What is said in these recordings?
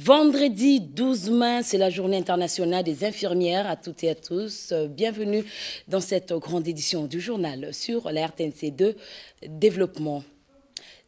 Vendredi 12 mai, c'est la journée internationale des infirmières à toutes et à tous. Bienvenue dans cette grande édition du journal sur la RTNC2 Développement.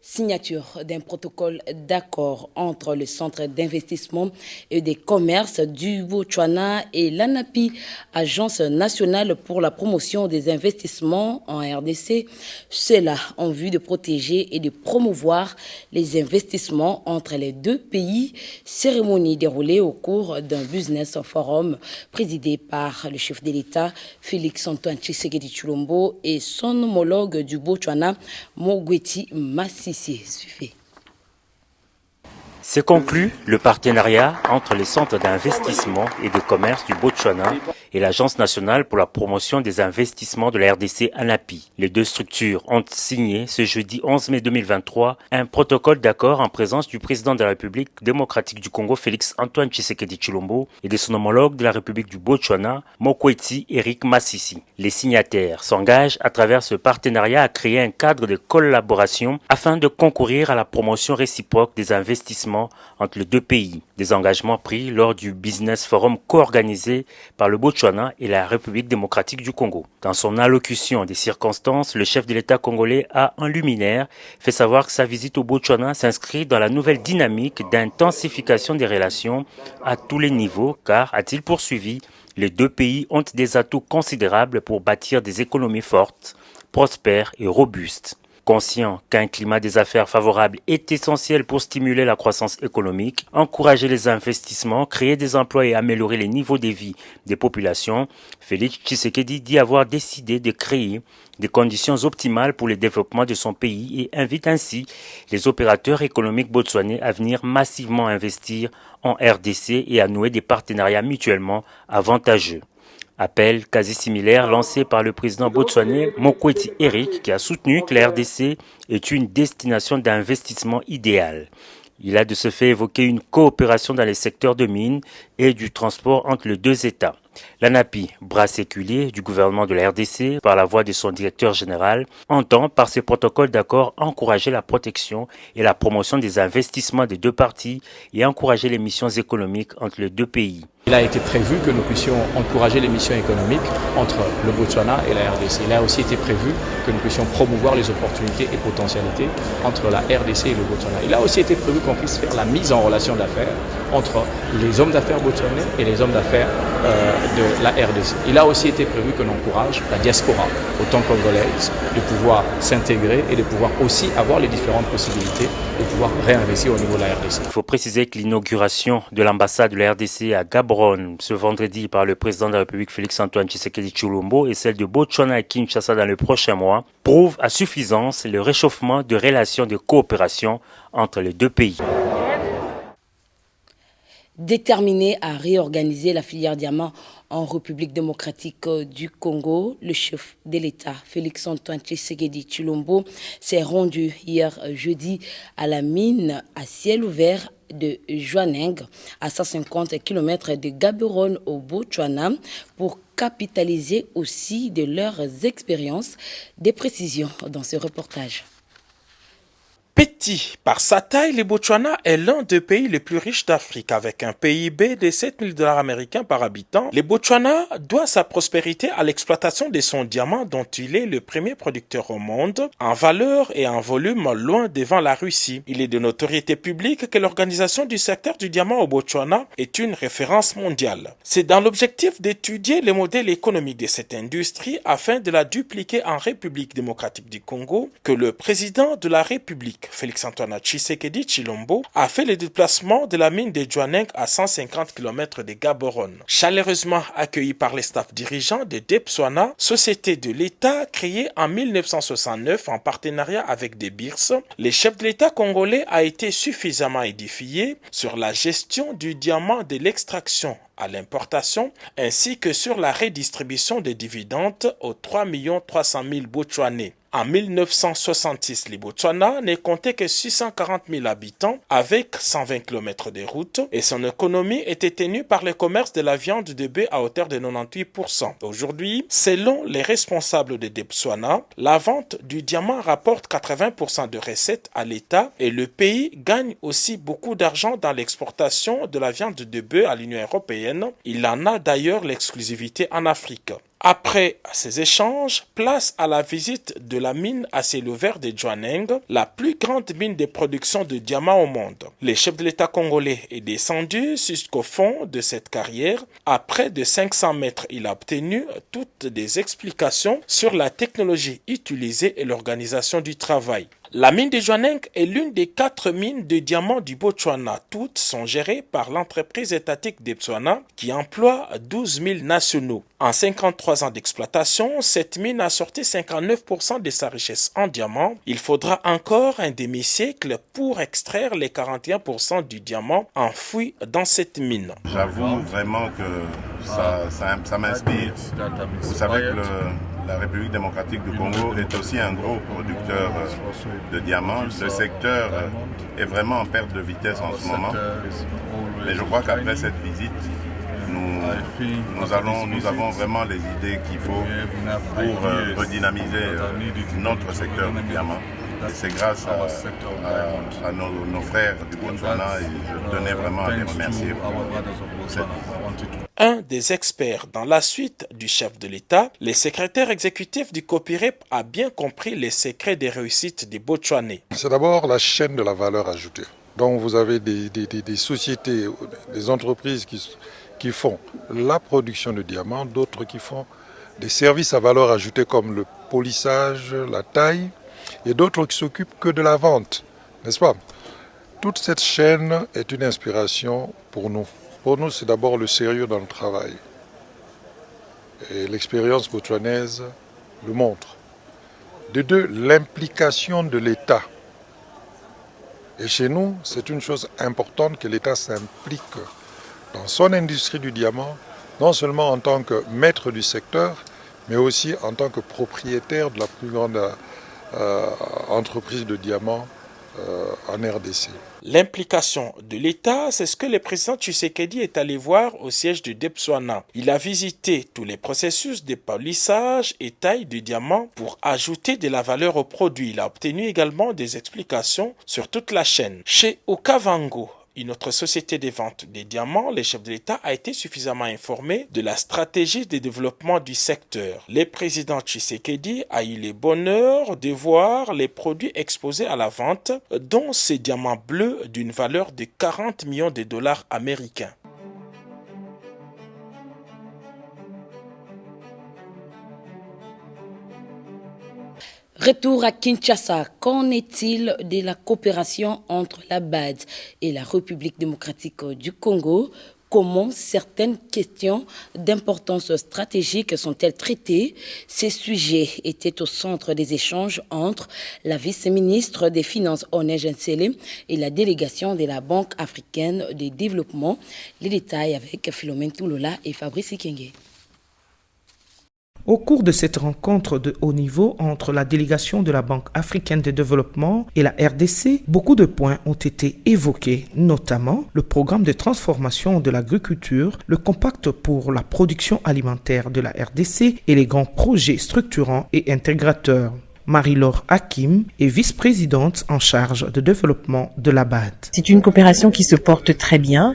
Signature d'un protocole d'accord entre le Centre d'investissement et des commerces du Botswana et l'ANAPI, Agence nationale pour la promotion des investissements en RDC. Cela en vue de protéger et de promouvoir les investissements entre les deux pays. Cérémonie déroulée au cours d'un business forum présidé par le chef de l'État, Félix Antoine Tshisekedi Tshilombo, et son homologue du Botswana, Mokgweetsi Masisi. C'est conclu le partenariat entre le Centre d'investissement et de commerce du Botswana et l'Agence nationale pour la promotion des investissements de la RDC ANAPI. Les deux structures ont signé ce jeudi 11 mai 2023 un protocole d'accord en présence du président de la République démocratique du Congo Félix Antoine Tshisekedi Tshilombo et de son homologue de la République du Botswana Mokgweetsi Eric Masisi. Les signataires s'engagent à travers ce partenariat à créer un cadre de collaboration afin de concourir à la promotion réciproque des investissements entre les deux pays. Des engagements pris lors du Business Forum co-organisé par le Botswana et la République démocratique du Congo. Dans son allocution des circonstances, le chef de l'État congolais a, en luminaire, fait savoir que sa visite au Botswana s'inscrit dans la nouvelle dynamique d'intensification des relations à tous les niveaux, car, a-t-il poursuivi, les deux pays ont des atouts considérables pour bâtir des économies fortes, prospères et robustes. Conscient qu'un climat des affaires favorable est essentiel pour stimuler la croissance économique, encourager les investissements, créer des emplois et améliorer les niveaux de vie des populations, Félix Tshisekedi dit avoir décidé de créer des conditions optimales pour le développement de son pays et invite ainsi les opérateurs économiques botswanais à venir massivement investir en RDC et à nouer des partenariats mutuellement avantageux. Appel quasi similaire lancé par le président botswanais Mokgweetsi Eric qui a soutenu que la RDC est une destination d'investissement idéale. Il a de ce fait évoqué une coopération dans les secteurs de mines et du transport entre les deux États. L'ANAPI, bras séculier du gouvernement de la RDC par la voix de son directeur général, entend par ces protocoles d'accord encourager la protection et la promotion des investissements des deux parties et encourager les missions économiques entre les deux pays. Il a été prévu que nous puissions encourager les missions économiques entre le Botswana et la RDC. Il a aussi été prévu que nous puissions promouvoir les opportunités et potentialités entre la RDC et le Botswana. Il a aussi été prévu qu'on puisse faire la mise en relation d'affaires entre les hommes d'affaires botswanais et les hommes d'affaires de la RDC. Il a aussi été prévu qu'on encourage la diaspora, autant congolaise, de pouvoir s'intégrer et de pouvoir aussi avoir les différentes possibilités de pouvoir réinvestir au niveau de la RDC. Il faut préciser que l'inauguration de l'ambassade de la RDC à Gaborone ce vendredi par le président de la République Félix Antoine Tshisekedi Tshilombo et celle de Botswana et Kinshasa dans le prochain mois prouve à suffisance le réchauffement de relations de coopération entre les deux pays. Déterminé à réorganiser la filière diamant en République démocratique du Congo, le chef de l'État, Félix Antoine Tshisekedi Tshilombo, s'est rendu hier jeudi à la mine à ciel ouvert de Jwaneng, à 150 km de Gaborone au Botswana, pour capitaliser aussi de leurs expériences. Des précisions dans ce reportage. Petit par sa taille, le Botswana est l'un des pays les plus riches d'Afrique avec un PIB de 7 000 $ américains par habitant. Le Botswana doit sa prospérité à l'exploitation de son diamant dont il est le premier producteur au monde, en valeur et en volume loin devant la Russie. Il est de notoriété publique que l'organisation du secteur du diamant au Botswana est une référence mondiale. C'est dans l'objectif d'étudier le modèle économique de cette industrie afin de la dupliquer en République démocratique du Congo que le président de la République Félix Antoine Tshisekedi Tshilombo a fait le déplacement de la mine de Jwaneng à 150 km de Gaborone. Chaleureusement accueilli par les staffs dirigeants de Debswana, société de l'État créée en 1969 en partenariat avec des BIRS, le chef de l'État congolais a été suffisamment édifié sur la gestion du diamant de l'extraction à l'importation ainsi que sur la redistribution des dividendes aux 3 300 000 Botswanais. En 1966, le Botswana ne comptait que 640 000 habitants avec 120 km de route et son économie était tenue par le commerce de la viande de bœuf à hauteur de 98%. Aujourd'hui, selon les responsables de Botswana, la vente du diamant rapporte 80% de recettes à l'État et le pays gagne aussi beaucoup d'argent dans l'exportation de la viande de bœuf à l'Union européenne. Il en a d'ailleurs l'exclusivité en Afrique. Après ces échanges, place à la visite de la mine à ciel ouvert de Jwaneng, la plus grande mine de production de diamants au monde. Le chef de l'État congolais est descendu jusqu'au fond de cette carrière. À près de 500 mètres, il a obtenu toutes des explications sur la technologie utilisée et l'organisation du travail. La mine de Jwaneng est l'une des 4 mines de diamants du Botswana. Toutes sont gérées par l'entreprise étatique de Botswana qui emploie 12 000 nationaux. En 53 ans d'exploitation, cette mine a sorti 59% de sa richesse en diamants. Il faudra encore un demi-siècle pour extraire les 41% du diamant enfoui dans cette mine. J'avoue vraiment que ça m'inspire. Vous savez que la République démocratique du Congo est aussi un gros producteur de diamants. Le secteur est vraiment en perte de vitesse en ce moment. Mais je crois qu'après cette visite, nous avons vraiment les idées qu'il faut pour redynamiser notre secteur du diamant. Et c'est grâce à nos frères du Botswana et je tenais vraiment à les remercier pour cette visite. Un des experts dans la suite du chef de l'État, le secrétaire exécutif du COPIREP a bien compris les secrets des réussites des Botswanais. C'est d'abord la chaîne de la valeur ajoutée. Donc vous avez des sociétés, des entreprises qui font la production de diamants, d'autres qui font des services à valeur ajoutée comme le polissage, la taille, et d'autres qui s'occupent que de la vente, n'est-ce pas? Toute cette chaîne est une inspiration pour nous. Pour nous, c'est d'abord le sérieux dans le travail. Et l'expérience botswanaise le montre. De deux, l'implication de l'État. Et chez nous, c'est une chose importante que l'État s'implique dans son industrie du diamant, non seulement en tant que maître du secteur, mais aussi en tant que propriétaire de la plus grande entreprise de diamants en RDC. L'implication de l'État, c'est ce que le président Tshisekedi est allé voir au siège de Botswana. Il a visité tous les processus de polissage et taille du diamant pour ajouter de la valeur au produit. Il a obtenu également des explications sur toute la chaîne. Chez Okavango, une autre société de vente des diamants, le chef de l'État a été suffisamment informé de la stratégie de développement du secteur. Le président Tshisekedi a eu le bonheur de voir les produits exposés à la vente, dont ces diamants bleus d'une valeur de 40 millions de dollars américains. Retour à Kinshasa. Qu'en est-il de la coopération entre la BAD et la République démocratique du Congo? Comment certaines questions d'importance stratégique sont-elles traitées? Ces sujets étaient au centre des échanges entre la vice-ministre des Finances Onege Nsele et la délégation de la Banque africaine de développement. Les détails avec Philomène Toulola et Fabrice Ikenge. Au cours de cette rencontre de haut niveau entre la délégation de la Banque africaine de développement et la RDC, beaucoup de points ont été évoqués, notamment le programme de transformation de l'agriculture, le compact pour la production alimentaire de la RDC et les grands projets structurants et intégrateurs. Marie-Laure Hakim est vice-présidente en charge de développement de la BAD. C'est une coopération qui se porte très bien,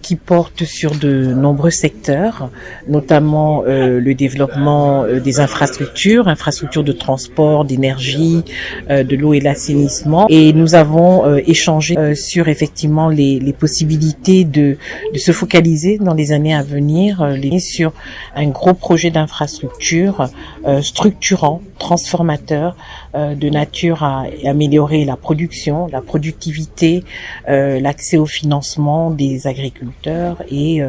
qui porte sur de nombreux secteurs, notamment le développement des infrastructures de transport, d'énergie, de l'eau et l'assainissement. Et nous avons échangé sur effectivement les possibilités de se focaliser dans les années à venir sur un gros projet d'infrastructure structurant, transformateur, de nature à améliorer la production, la productivité, l'accès au financement des agriculteurs et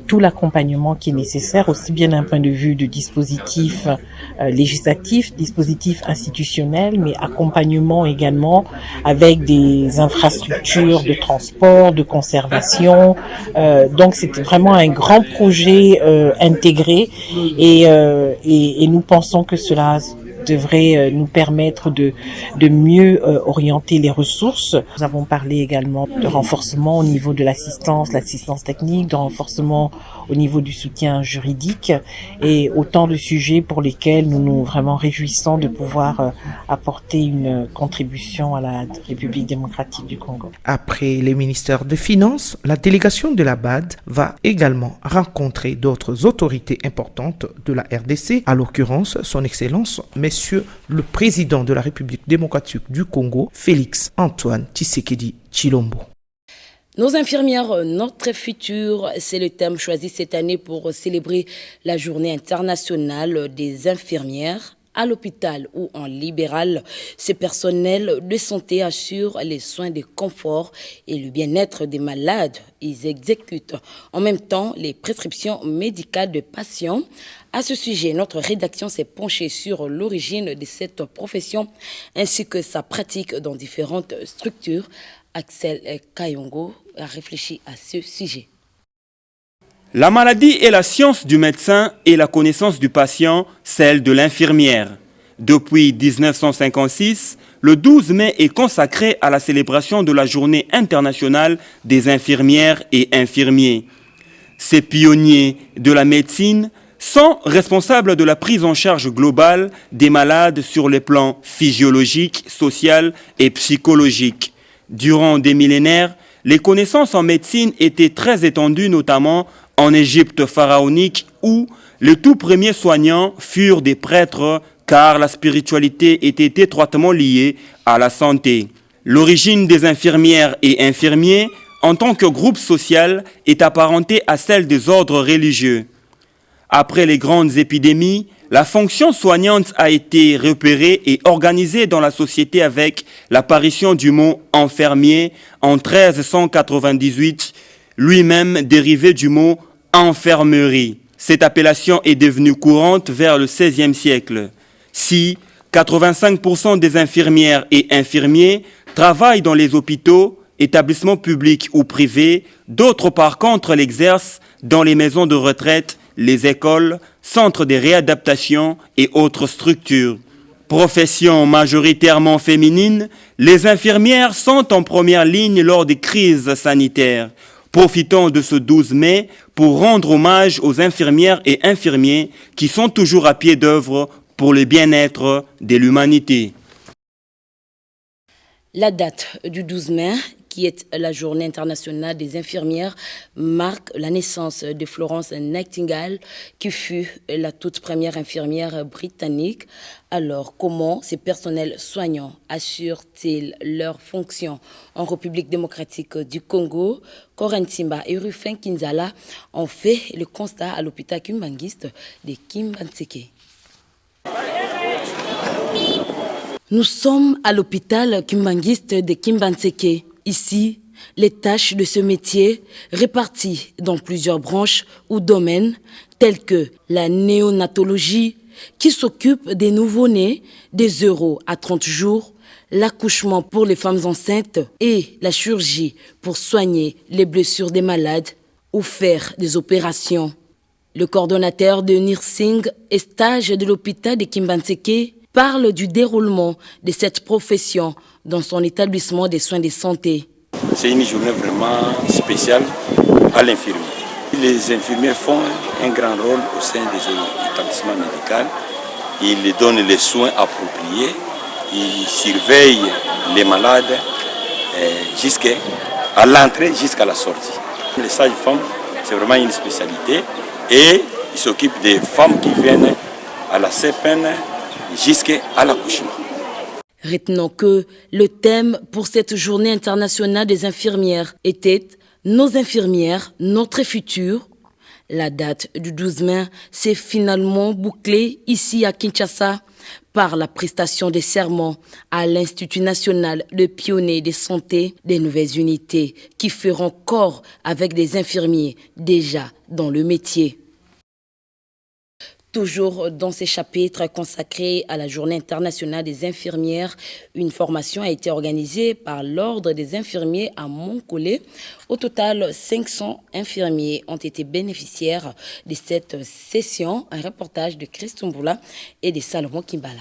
tout l'accompagnement qui est nécessaire, aussi bien d'un point de vue de dispositif législatif, dispositif institutionnel, mais accompagnement également avec des infrastructures de transport, de conservation. Donc c'est vraiment un grand projet intégré et nous pensons que cela devrait nous permettre de mieux orienter les ressources. Nous avons parlé également de renforcement au niveau de l'assistance technique, de renforcement au niveau du soutien juridique et autant de sujets pour lesquels nous nous vraiment réjouissons de pouvoir apporter une contribution à la République démocratique du Congo. Après les ministères des Finances, la délégation de la BAD va également rencontrer d'autres autorités importantes de la RDC, à l'occurrence son Excellence, Monsieur le Président de la République démocratique du Congo, Félix Antoine Tshisekedi Tshilombo. Nos infirmières, notre futur, c'est le thème choisi cette année pour célébrer la journée internationale des infirmières. À l'hôpital ou en libéral, ces personnels de santé assurent les soins de confort et le bien-être des malades. Ils exécutent en même temps les prescriptions médicales de patients. À ce sujet, notre rédaction s'est penchée sur l'origine de cette profession ainsi que sa pratique dans différentes structures. Axel Kayongo a réfléchi à ce sujet. La maladie est la science du médecin et la connaissance du patient, celle de l'infirmière. Depuis 1956, le 12 mai est consacré à la célébration de la Journée internationale des infirmières et infirmiers. Ces pionniers de la médecine sont responsables de la prise en charge globale des malades sur les plans physiologique, social et psychologique. Durant des millénaires, les connaissances en médecine étaient très étendues, notamment en Égypte pharaonique, où les tout premiers soignants furent des prêtres, car la spiritualité était étroitement liée à la santé. L'origine des infirmières et infirmiers, en tant que groupe social, est apparentée à celle des ordres religieux. Après les grandes épidémies, la fonction soignante a été repérée et organisée dans la société avec l'apparition du mot « infirmier » en 1398, lui-même dérivé du mot « infirmerie ». Cette appellation est devenue courante vers le XVIe siècle. Si 85% des infirmières et infirmiers travaillent dans les hôpitaux, établissements publics ou privés, d'autres par contre l'exercent dans les maisons de retraite, les écoles, centres de réadaptation et autres structures. Profession majoritairement féminine, les infirmières sont en première ligne lors des crises sanitaires. Profitons de ce 12 mai pour rendre hommage aux infirmières et infirmiers qui sont toujours à pied d'œuvre pour le bien-être de l'humanité. La date du 12 mai, qui est la journée internationale des infirmières, marque la naissance de Florence Nightingale, qui fut la toute première infirmière britannique. Alors, comment ces personnels soignants assurent-ils leurs fonctions en République démocratique du Congo? Corinne Simba et Rufin Kinzala ont fait le constat à l'hôpital Kimbangiste de Kimbantseke. Nous sommes à l'hôpital Kimbangiste de Kimbantseke. Ici, les tâches de ce métier réparties dans plusieurs branches ou domaines tels que la néonatologie qui s'occupe des nouveau-nés des 0 à 30 jours, l'accouchement pour les femmes enceintes et la chirurgie pour soigner les blessures des malades ou faire des opérations. Le coordonnateur de nursing et stage de l'hôpital de Kimbantseke parle du déroulement de cette profession dans son établissement des soins de santé. C'est une journée vraiment spéciale à l'infirmier. Les infirmiers font un grand rôle au sein des établissements médicaux. Ils donnent les soins appropriés, ils surveillent les malades jusqu'à l'entrée, jusqu'à la sortie. Les sages-femmes, c'est vraiment une spécialité et ils s'occupent des femmes qui viennent à la CPN jusqu'à l'accouchement. Retenons que le thème pour cette journée internationale des infirmières était « Nos infirmières, notre futur ». La date du 12 mai s'est finalement bouclée ici à Kinshasa par la prestation des serments à l'Institut national de pionniers de santé des nouvelles unités qui feront corps avec des infirmiers déjà dans le métier. Toujours dans ces chapitres consacrés à la Journée internationale des infirmières, une formation a été organisée par l'Ordre des infirmiers à Monkolé. Au total, 500 infirmiers ont été bénéficiaires de cette session. Un reportage de Christ Mboula et de Salomon Kimbala.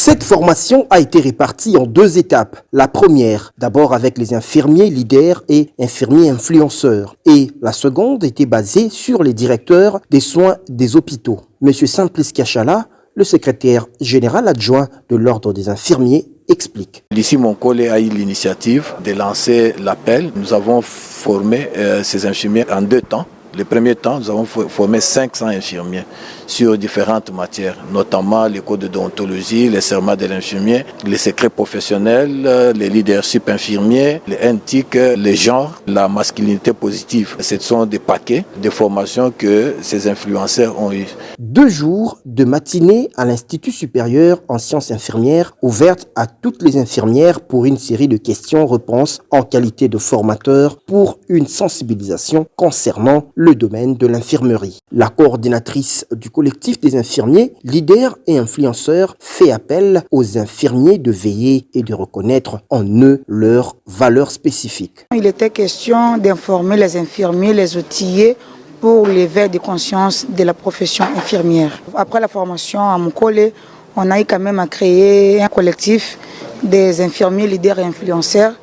Cette formation a été répartie en 2 étapes. La première, d'abord avec les infirmiers leaders et infirmiers influenceurs. Et la seconde était basée sur les directeurs des soins des hôpitaux. Monsieur Simplice Kachala, le secrétaire général adjoint de l'Ordre des infirmiers, explique. Ici, mon collègue a eu l'initiative de lancer l'appel. Nous avons formé ces infirmiers en 2 temps. Le premier temps, nous avons formé 500 infirmiers sur différentes matières, notamment les codes de déontologie, les serments de l'infirmier, les secrets professionnels, les leadership infirmiers, les NTIC, les genres, la masculinité positive. Ce sont des paquets de formations que ces influenceurs ont eu. 2 jours de matinée à l'Institut supérieur en sciences infirmières, ouverte à toutes les infirmières pour une série de questions-réponses en qualité de formateur pour une sensibilisation concernant le domaine de l'infirmerie. La coordinatrice du collectif des infirmiers, leaders et influenceurs, fait appel aux infirmiers de veiller et de reconnaître en eux leurs valeurs spécifiques. Il était question d'informer les infirmiers, les outiller pour l'éveil de conscience de la profession infirmière. Après la formation à Mokole, on a eu quand même à créer un collectif des infirmiers, leaders et influenceurs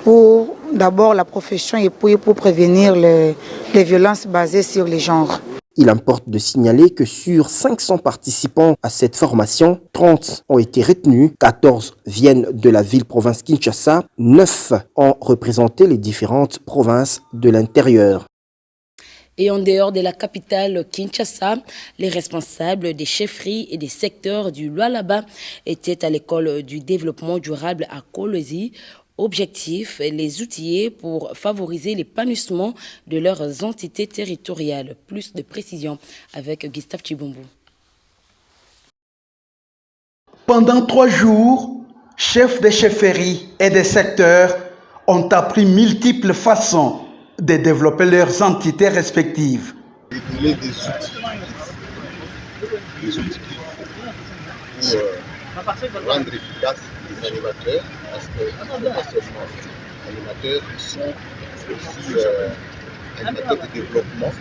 pour d'abord la profession et puis pour prévenir les violences basées sur les genres. Il importe de signaler que sur 500 participants à cette formation, 30 ont été retenus, 14 viennent de la ville-province Kinshasa, 9 ont représenté les différentes provinces de l'intérieur. Et en dehors de la capitale Kinshasa, les responsables des chefferies et des secteurs du Lualaba étaient à l'école du développement durable à Kolwezi. Objectif, les outiller pour favoriser l'épanouissement de leurs entités territoriales. Plus de précision avec Gustave Chibombo. Pendant 3 jours, chefs des chefferies et des secteurs ont appris multiples façons de développer leurs entités respectives. Des outils pour rendre efficace les animateurs, parce que pas seulement animateurs, ils sont aussi animateurs de développement.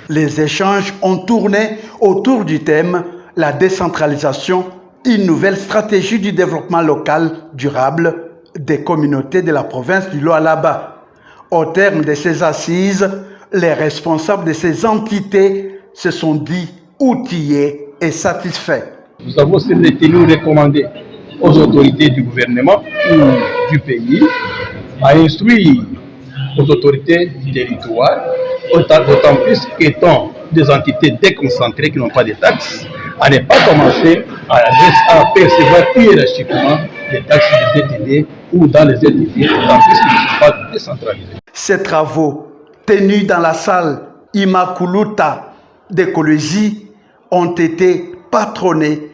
Les échanges ont tourné autour du thème « La décentralisation, une nouvelle stratégie du développement local durable des communautés de la province du Lualaba ». Au terme de ces assises, les responsables de ces entités se sont dit outillés et satisfaits. Nous avons nous recommander aux autorités du gouvernement du pays à instruire aux autorités du territoire, d'autant plus qu'étant des entités déconcentrées qui n'ont pas de taxes, à ne pas commencer à percevoir hiérarchiquement les taxes des ETD ou dans les ETD, d'autant plus qu'ils ne sont pas décentralisés. Ces travaux, tenus dans la salle Immaculata d'écologie, ont été patronnés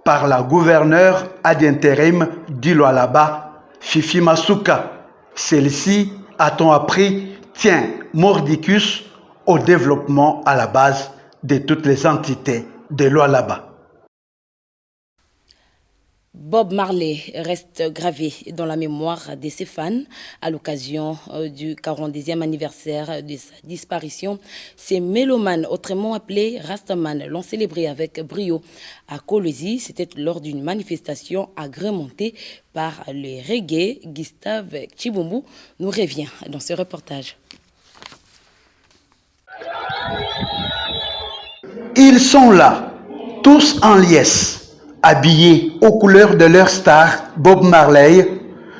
par la gouverneure ad intérim du Lualaba, Fifi Masuka. Celle-ci, a-t-on appris, tient mordicus au développement à la base de toutes les entités de Lualaba. Bob Marley reste gravé dans la mémoire de ses fans à l'occasion du 40e anniversaire de sa disparition. Ces mélomanes, autrement appelés Rastaman, l'ont célébré avec brio à Kolwezi. C'était lors d'une manifestation agrémentée par le reggae. Gustave Chibombo nous revient dans ce reportage. Ils sont là, tous en liesse. Habillés aux couleurs de leur star, Bob Marley,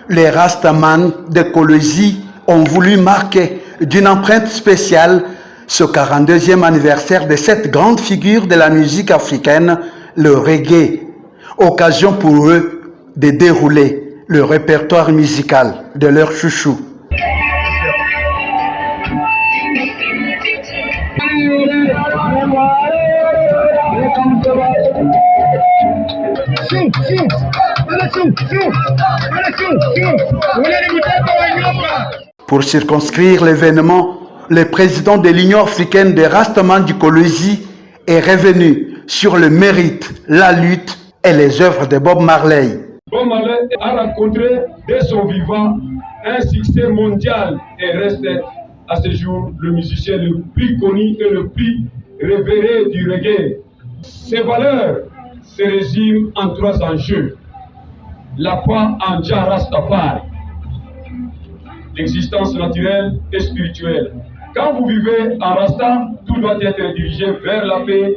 les Rastaman de Kolwezi ont voulu marquer d'une empreinte spéciale ce 42e anniversaire de cette grande figure de la musique africaine, le reggae. Occasion pour eux de dérouler le répertoire musical de leur chouchou. Pour circonscrire l'événement, le président de l'Union africaine des Rastaman du Kolwezi est revenu sur le mérite, la lutte et les œuvres de Bob Marley. Bob Marley a rencontré dès son vivant un succès mondial et reste à ce jour le musicien le plus connu et le plus révéré du reggae. Ses valeurs se résument en 3 enjeux. la foi en Jah Rastafari, l'existence naturelle et spirituelle. Quand vous vivez en Rasta, tout doit être dirigé vers la paix,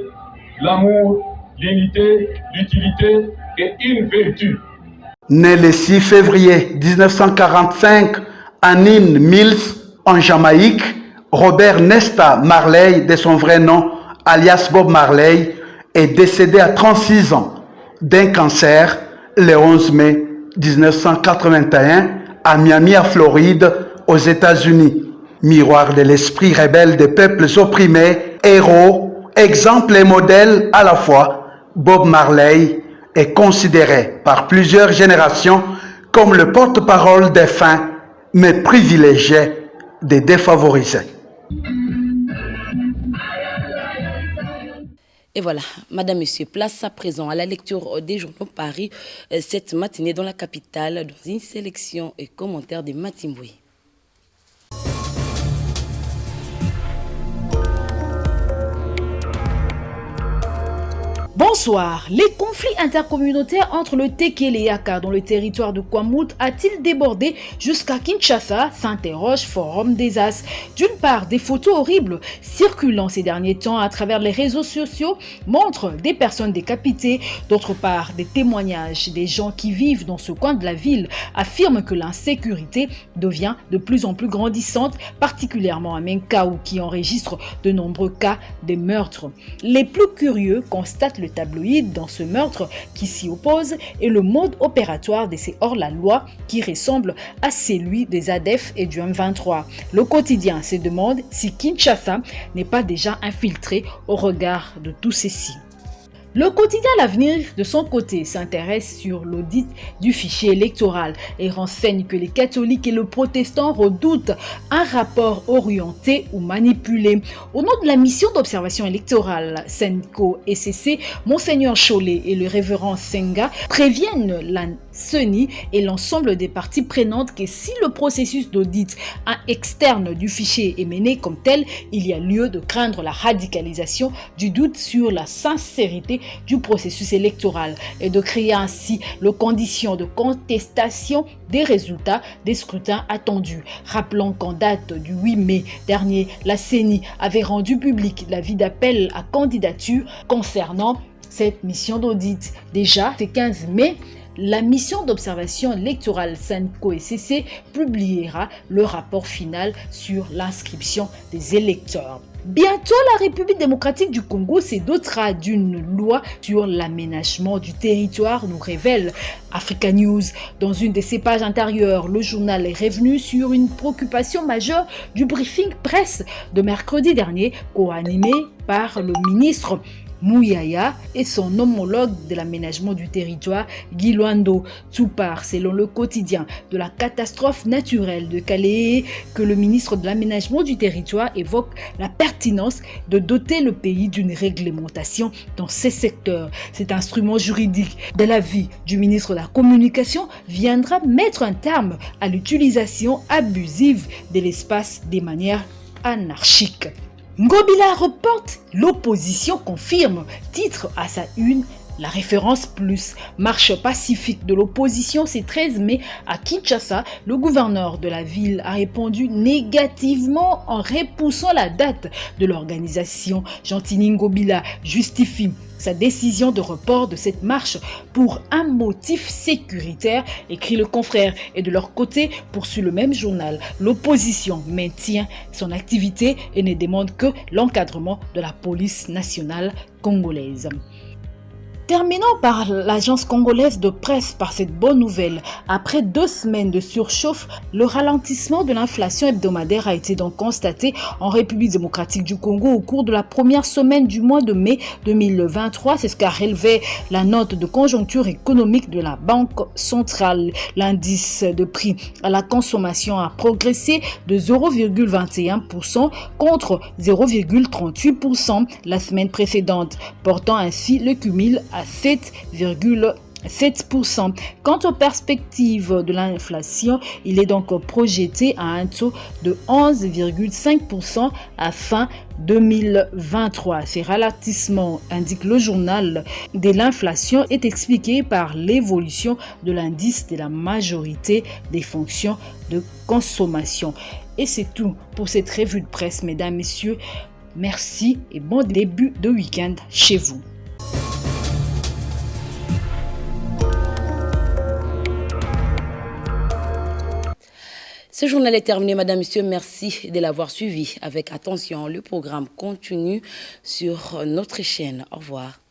l'amour, l'unité, l'utilité et une vertu. Né le 6 février 1945 à Nin Mills, en Jamaïque, Robert Nesta Marley, de son vrai nom, alias Bob Marley, est décédé à 36 ans d'un cancer le 11 mai 1981 à Miami, à Floride, aux États-Unis. Miroir de l'esprit rebelle des peuples opprimés, héros, exemple et modèle à la fois, Bob Marley est considéré par plusieurs générations comme le porte-parole des fins, mais privilégié des défavorisés. Et voilà, Madame, Monsieur, place à présent à la lecture des journaux Paris cette matinée dans la capitale, dans une sélection et commentaires de Matimboué. Bonsoir. Les conflits intercommunautaires entre le Teke et les Yaka dans le territoire de Kwamouth a-t-il débordé jusqu'à Kinshasa, s'interroge Forum des As. D'une part, des photos horribles circulant ces derniers temps à travers les réseaux sociaux montrent des personnes décapitées. D'autre part, des témoignages des gens qui vivent dans ce coin de la ville affirment que l'insécurité devient de plus en plus grandissante, particulièrement à Menkaou qui enregistre de nombreux cas de meurtres. Les plus curieux constatent le tabloïd dans ce meurtre qui s'y oppose et le mode opératoire de ces hors-la-loi qui ressemble à celui des ADF et du M23. Le quotidien se demande si Kinshasa n'est pas déjà infiltré au regard de tout ceci. Le quotidien L'Avenir, de son côté, s'intéresse sur l'audit du fichier électoral et renseigne que les catholiques et les protestants redoutent un rapport orienté ou manipulé. Au nom de la mission d'observation électorale, SENCO-ECC, Monseigneur Cholet et le révérend Senga préviennent la CENI et l'ensemble des parties prenantes que si le processus d'audit externe du fichier est mené comme tel, il y a lieu de craindre la radicalisation du doute sur la sincérité du processus électoral et de créer ainsi les conditions de contestation des résultats des scrutins attendus. Rappelons qu'en date du 8 mai dernier, la CENI avait rendu public l'avis d'appel à candidature concernant cette mission d'audit. Déjà, le 15 mai, la mission d'observation électorale SENCO-ECC publiera le rapport final sur l'inscription des électeurs. Bientôt, la République démocratique du Congo se dotera d'une loi sur l'aménagement du territoire, nous révèle Africa News. Dans une de ses pages intérieures, le journal est revenu sur une préoccupation majeure du briefing presse de mercredi dernier, co-animé par le ministre Mouyaya et son homologue de l'aménagement du territoire, Guy Luando. Tout part, selon le quotidien, de la catastrophe naturelle de Calais que le ministre de l'aménagement du territoire évoque la pertinence de doter le pays d'une réglementation dans ces secteurs. Cet instrument juridique, de l'avis du ministre de la Communication, viendra mettre un terme à l'utilisation abusive de l'espace de manière anarchique. Ngobila reporte, l'opposition confirme, titre à sa une, la référence plus. Marche pacifique de l'opposition ce 13 mai à Kinshasa, le gouverneur de la ville a répondu négativement en repoussant la date de l'organisation. Gentini Ngobila justifie sa décision de report de cette marche pour un motif sécuritaire, écrit le confrère. Et de leur côté, poursuit le même journal, l'opposition maintient son activité et ne demande que l'encadrement de la police nationale congolaise. Terminons par l'agence congolaise de presse par cette bonne nouvelle. Après 2 semaines de surchauffe, le ralentissement de l'inflation hebdomadaire a été donc constaté en République démocratique du Congo au cours de la première semaine du mois de mai 2023. C'est ce qu'a relevé la note de conjoncture économique de la Banque centrale. L'indice de prix à la consommation a progressé de 0,21% contre 0,38% la semaine précédente, portant ainsi le cumul à 7,15%. 7%. Quant aux perspectives de l'inflation, il est donc projeté à un taux de 11,5% à fin 2023. Ces ralentissements, indique le journal de l'inflation, est expliqué par l'évolution de l'indice de la majorité des fonctions de consommation. Et c'est tout pour cette revue de presse, mesdames, messieurs. Merci et bon début de week-end chez vous. Ce journal est terminé, madame, monsieur. Merci de l'avoir suivi avec attention. Le programme continue sur notre chaîne. Au revoir.